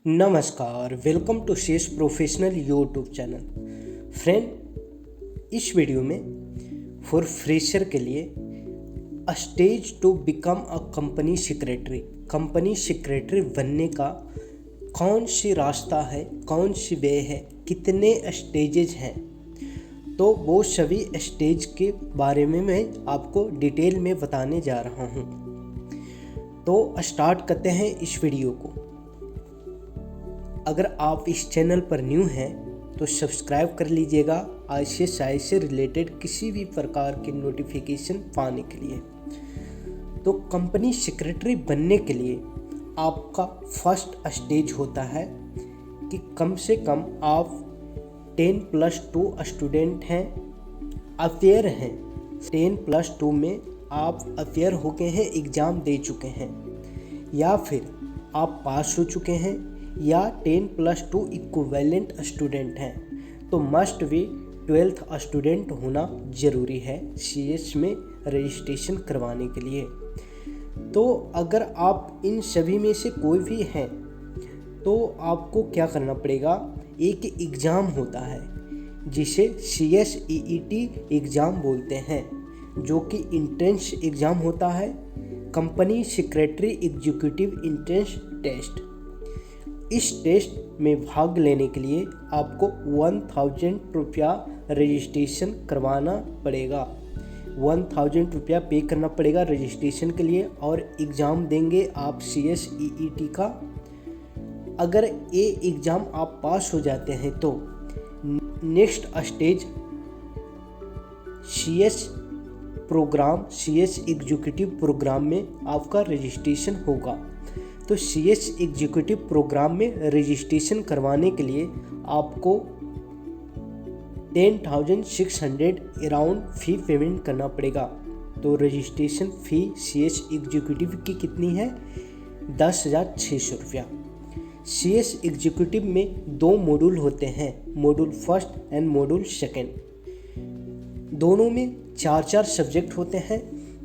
नमस्कार, welcome to Shesh professional YouTube channel. Friend, इस video में फॉर फ्रेशर के लिए stage to become a company secretary बनने का कौन सी रास्ता है, कौन सी वे है, कितने स्टेजेस हैं, तो वो सभी स्टेज के बारे में मैं आपको डिटेल में बताने जा रहा हूँ। तो स्टार्ट करते हैं इस वीडियो को। अगर आप इस चैनल पर न्यू हैं तो सब्सक्राइब कर लीजिएगा ICSI से रिलेटेड किसी भी प्रकार की नोटिफिकेशन पाने के लिए। तो कंपनी सेक्रेटरी बनने के लिए आपका फर्स्ट स्टेज होता है कि कम से कम आप 10+2 स्टूडेंट हैं, अफेयर हैं। 10+2 में आप अफेयर हो गए हैं, एग्ज़ाम दे चुके हैं, या फिर आप पास हो चुके हैं, या 10+2 इक्विवेलेंट स्टूडेंट हैं। तो मस्ट भी 12th स्टूडेंट होना ज़रूरी है CS में रजिस्ट्रेशन करवाने के लिए। तो अगर आप इन सभी में से कोई भी हैं तो आपको क्या करना पड़ेगा, एक एग्ज़ाम होता है जिसे CSEET एग्ज़ाम बोलते हैं, जो कि इंट्रेंस एग्ज़ाम होता है, company secretary executive entrance test. इस टेस्ट में भाग लेने के लिए आपको 1000 रुपया रजिस्ट्रेशन करवाना पड़ेगा। 1000 रुपया पे करना पड़ेगा रजिस्ट्रेशन के लिए, और एग्ज़ाम देंगे आप CSEET का। अगर ये एग्ज़ाम आप पास हो जाते हैं तो next stage CS executive program में आपका रजिस्ट्रेशन होगा। तो CS एग्जीक्यूटिव प्रोग्राम में रजिस्ट्रेशन करवाने के लिए आपको 10,600 अराउंड फ़ी पेमेंट करना पड़ेगा। तो रजिस्ट्रेशन फ़ी CS एग्जीक्यूटिव की कितनी है? 10,600 रुपया। CS एग्जीक्यूटिव में 2 मॉड्यूल होते हैं, module first and module second. दोनों में 4 सब्जेक्ट होते हैं।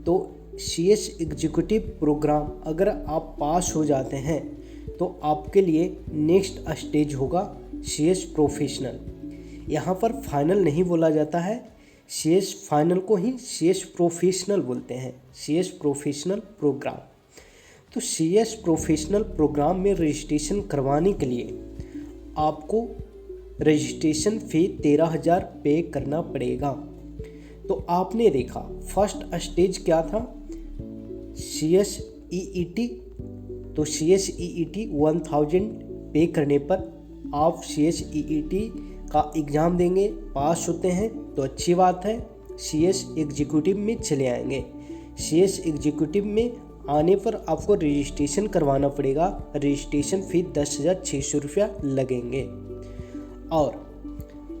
तो CS एग्जीक्यूटिव प्रोग्राम अगर आप पास हो जाते हैं तो आपके लिए नेक्स्ट स्टेज होगा CS प्रोफेशनल। यहाँ पर फाइनल नहीं बोला जाता है, CS फाइनल को ही CS प्रोफेशनल बोलते हैं, CS प्रोफेशनल प्रोग्राम। तो CS प्रोफेशनल प्रोग्राम में रजिस्ट्रेशन करवाने के लिए आपको रजिस्ट्रेशन फ़ी 13,000 पे करना पड़ेगा। तो आपने देखा फर्स्ट स्टेज क्या था, CSEET। तो CSEET 1000 पे करने पर आप CSEET का एग्ज़ाम देंगे, पास होते हैं तो अच्छी बात है, CS एग्जीक्यूटिव में चले आएंगे। CS एग्जीक्यूटिव में आने पर आपको रजिस्ट्रेशन करवाना पड़ेगा, रजिस्ट्रेशन फ़ी 10,600 रुपया लगेंगे। और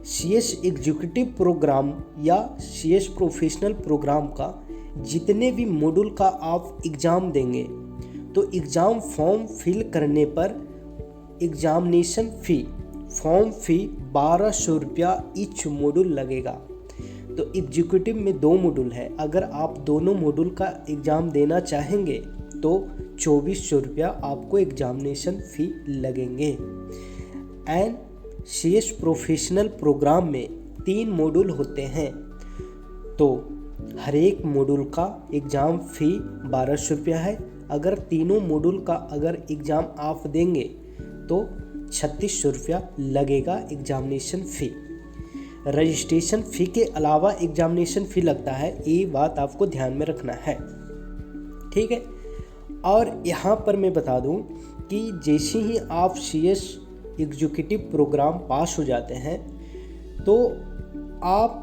CS एग्जीक्यूटिव प्रोग्राम या CS प्रोफेशनल प्रोग्राम का जितने भी मॉड्यूल का आप एग्ज़ाम देंगे तो एग्ज़ाम फॉर्म फिल करने पर एग्ज़ामिनेशन फॉर्म फ़ी 1,200 रुपया ईच मॉड्यूल लगेगा। तो एग्जीक्यूटिव में 2 मॉड्यूल है, अगर आप दोनों मॉड्यूल का एग्ज़ाम देना चाहेंगे तो 2,400 रुपया आपको एग्ज़ामिनेशन फ़ी लगेंगे। एंड CS प्रोफेशनल प्रोग्राम में 3 मॉड्यूल होते हैं, तो हर एक मॉड्यूल का एग्ज़ाम फ़ी 1,200 रुपया है। अगर तीनों मॉड्यूल का अगर एग्ज़ाम आप देंगे तो 3,600 रुपया लगेगा एग्ज़ामिनेशन फ़ी। रजिस्ट्रेशन फ़ी के अलावा एग्ज़ामिनेशन फ़ी लगता है, ये बात आपको ध्यान में रखना है, ठीक है। और यहाँ पर मैं बता दूँ कि जैसे ही आप CS एग्जीक्यूटिव प्रोग्राम पास हो जाते हैं तो आप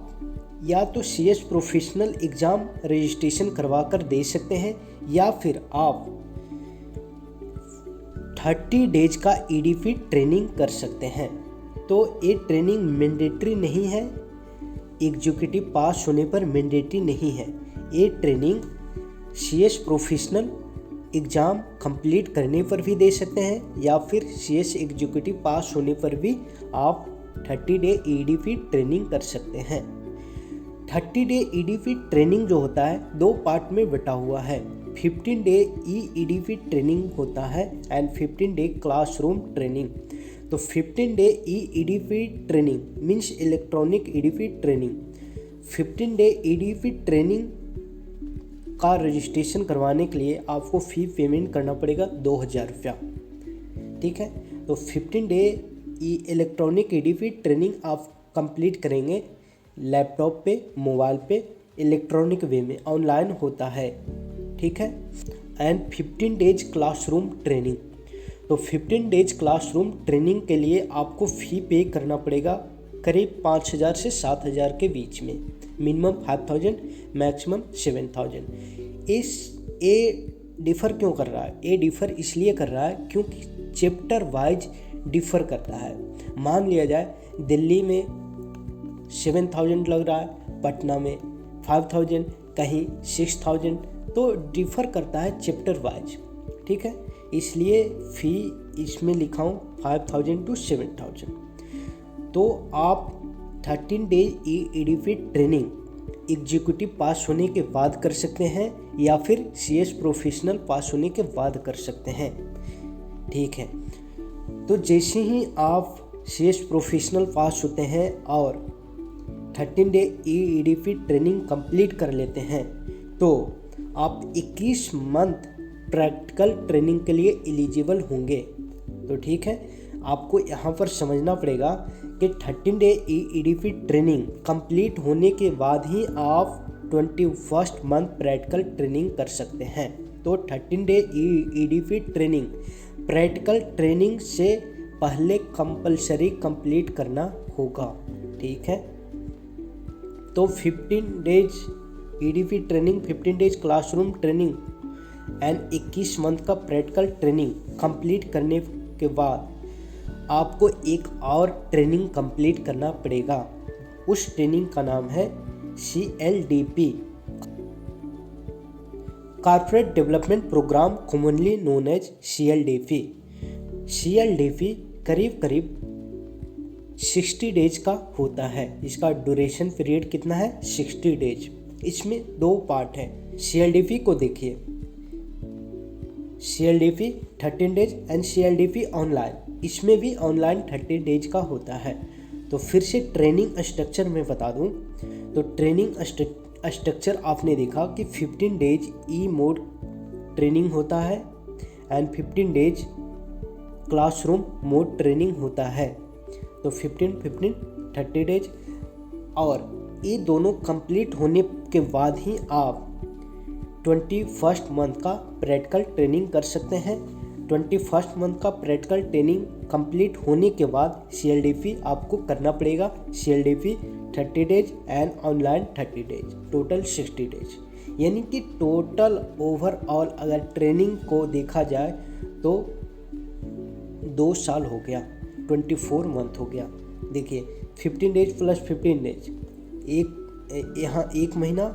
या तो CS प्रोफेशनल एग्ज़ाम रजिस्ट्रेशन करवा कर दे सकते हैं, या फिर आप 30 डेज का EDP ट्रेनिंग कर सकते हैं। तो ये ट्रेनिंग मैंडेटरी नहीं है, एग्जीक्यूटिव पास होने पर मैंडेटरी नहीं है। ये training CS professional exam complete करने पर भी दे सकते हैं, या फिर CS एग्जीक्यूटिव पास होने पर भी आप 30 डे EDP ट्रेनिंग कर सकते हैं। 30 डे EDP ट्रेनिंग जो होता है 2 पार्ट में बटा हुआ है। 15 डे EEDP ट्रेनिंग होता है एंड 15 डे क्लासरूम ट्रेनिंग। तो 15 day EEDP training means electronic EDP training. 15 day EDP training का रजिस्ट्रेशन करवाने के लिए आपको फ़ी पेमेंट करना पड़ेगा 2000 रुपया। ठीक है, तो 15 डे इलेक्ट्रॉनिक EDP ट्रेनिंग आप कंप्लीट करेंगे लैपटॉप पे, मोबाइल पे, इलेक्ट्रॉनिक वे में, ऑनलाइन होता है। ठीक है, एंड 15 डेज क्लासरूम ट्रेनिंग। तो 15 डेज क्लासरूम ट्रेनिंग के लिए आपको फ़ी पे करना पड़ेगा करीब 5000 से 7000 के बीच में, मिनिमम 5000, मैक्सिमम 7000। ये डिफ़र क्यों कर रहा है? ये डिफ़र इसलिए कर रहा है क्योंकि चैप्टर वाइज डिफ़र करता है। मान लिया जाए दिल्ली में 7000 लग रहा है, पटना में 5000, कहीं 6000, तो डिफ़र करता है चैप्टर वाइज। ठीक है, इसलिए फ़ी इसमें लिखा हूँ 5000 to 7000। तो आप 13 डेज EEDP ट्रेनिंग एग्जीक्यूटिव पास होने के बाद कर सकते हैं या फिर CS प्रोफेशनल पास होने के बाद कर सकते हैं। ठीक है, तो जैसे ही आप CS प्रोफेशनल पास होते हैं और 13 डे EEDP ट्रेनिंग कंप्लीट कर लेते हैं तो आप 21 मंथ प्रैक्टिकल ट्रेनिंग के लिए एलिजिबल होंगे। तो ठीक है, आपको यहाँ पर समझना पड़ेगा कि 13 डे EEDP ट्रेनिंग कंप्लीट होने के बाद ही आप 21st मंथ प्रैक्टिकल ट्रेनिंग कर सकते हैं। तो 13 day EEDP training practical training से पहले कंपलसरी कंप्लीट करना होगा। ठीक है, तो 15 days EDP training, 15 days classroom training and 21 month का प्रैक्टिकल ट्रेनिंग कंप्लीट करने के बाद आपको एक और ट्रेनिंग कंप्लीट करना पड़ेगा। उस ट्रेनिंग का नाम है CLDP, corporate development program, commonly known as CLDP। CLDP करीब करीब 60 डेज का होता है। इसका ड्यूरेशन पीरियड कितना है? 60 डेज। इसमें 2 पार्ट है। CLDP को देखिए, CLDP 13 days and CLDP online. इसमें भी ऑनलाइन 30 डेज का होता है। तो फिर से ट्रेनिंग स्ट्रक्चर में बता दूं तो ट्रेनिंग स्ट्रक्चर आपने देखा कि 15 डेज ई मोड ट्रेनिंग होता है and 15 days classroom mode training होता है। तो 15 30 डेज, और ये दोनों कंप्लीट होने के बाद ही आप 21st मंथ का प्रैक्टिकल ट्रेनिंग कर सकते हैं। 21st मंथ का प्रैक्टिकल ट्रेनिंग कंप्लीट होने के बाद CLDP आपको करना पड़ेगा। CLDP 30 days and online 30 days, total 60 days. यानी कि टोटल ओवरऑल अगर ट्रेनिंग को देखा जाए तो 2 साल हो गया, 24 मंथ हो गया। देखिए 15 डेज प्लस 15 डेज, यहाँ 1 महीना,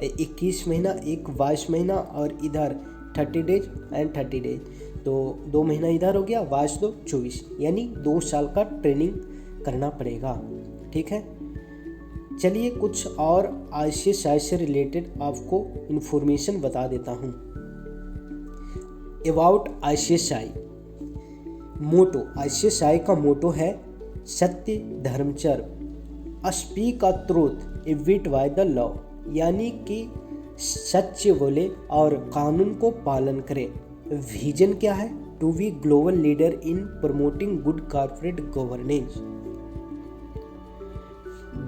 21 महीना, 22 महीना, और इधर 30 डेज एंड 30 डेज, तो 2 महीना इधर हो गया, 22 2 24, यानी 2 साल का ट्रेनिंग करना पड़ेगा। ठीक है, चलिए कुछ और ICSI से रिलेटेड आपको इन्फॉर्मेशन बता देता हूँ। अबाउट ICSI मोटो, ICSI का मोटो है सत्य धर्मचर, speak a truth abide by the law, यानी कि सच्चे बोले और कानून को पालन करें। विजन क्या है? To be global leader in promoting good corporate governance.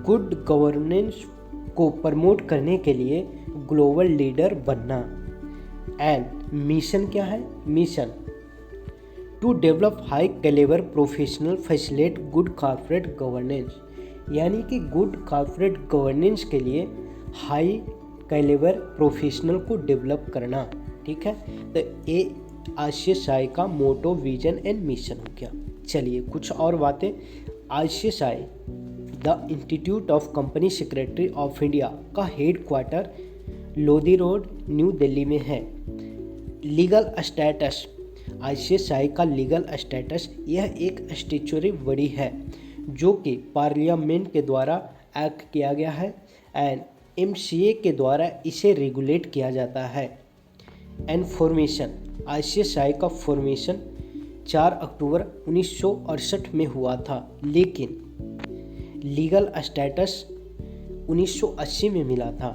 Good governance को प्रमोट करने के लिए ग्लोबल लीडर बनना। एंड मिशन क्या है? Mission to develop high calibre professional facilitate good corporate governance, यानी कि गुड कॉर्पोरेट गवर्नेंस के लिए हाई कैलिबर प्रोफेशनल को डेवलप करना। ठीक है, तो ये ICSI का मोटो, विजन एंड मिशन हो गया। चलिए कुछ और बातें। ICSI the institute of company secretary of India का head quarter Lodhi road, new Delhi में है। लीगल स्टेटस, ICSI का लीगल स्टेटस, यह एक स्टैट्यूटरी बॉडी है जो कि पार्लियामेंट के द्वारा एक्ट किया गया है एंड MCA के द्वारा इसे रेगुलेट किया जाता है। एंड फॉर्मेशन, ICSI का फॉर्मेशन 4 अक्टूबर 1968 में हुआ था, लेकिन लीगल स्टेटस 1980 में मिला था।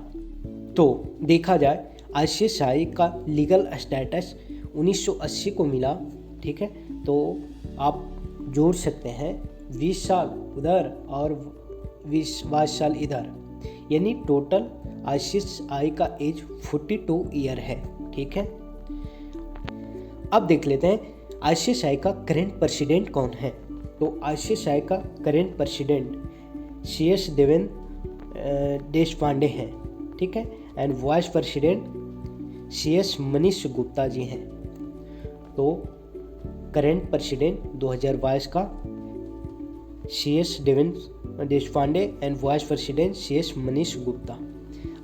तो देखा जाए ICSI का लीगल स्टेटस 1980 को मिला, ठीक है। तो आप जोड़ सकते हैं 20 साल उधर और 22 साल इधर, यानी टोटल ICSI का एज 42 ईयर है, ठीक है। अब देख लेते हैं ICSI का करेंट प्रेसिडेंट कौन है। तो ICSI का करेंट प्रेसिडेंट CS देशपांडे हैं, ठीक है। And vice president CS Manish Gupta ji हैं। तो करेंट प्रेसिडेंट 2022 का CS Deshpande and vice president CS Manish Gupta.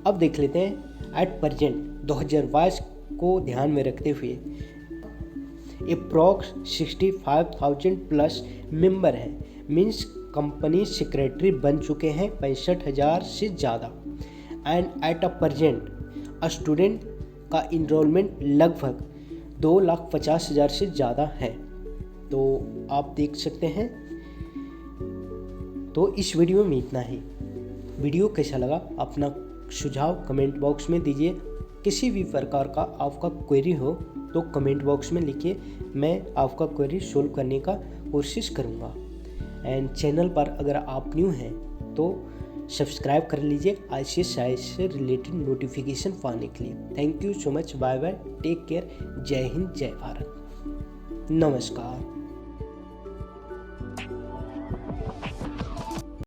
अब देख लेते हैं एट प्रेजेंट 2022 को ध्यान में रखते हुए अप्रॉक्स 65,000 प्लस मेंबर हैं, मीन्स कंपनी सेक्रेटरी बन चुके हैं 65,000 से ज़्यादा। And at a present student का इनरोलमेंट लगभग 2,50,000 से ज़्यादा है। तो आप देख सकते हैं। तो इस वीडियो में इतना ही। वीडियो कैसा लगा अपना सुझाव कमेंट बॉक्स में दीजिए। किसी भी प्रकार का आपका क्वेरी हो तो कमेंट बॉक्स में लिखिए, मैं आपका क्वेरी सोल्व करने का कोशिश करूँगा। एंड चैनल पर अगर आप न्यू हैं तो सब्सक्राइब कर लीजिए ICSI से रिलेटेड नोटिफिकेशन पाने के लिए। Thank you so much, bye bye, take care, जय हिंद, जय भारत, नमस्कार।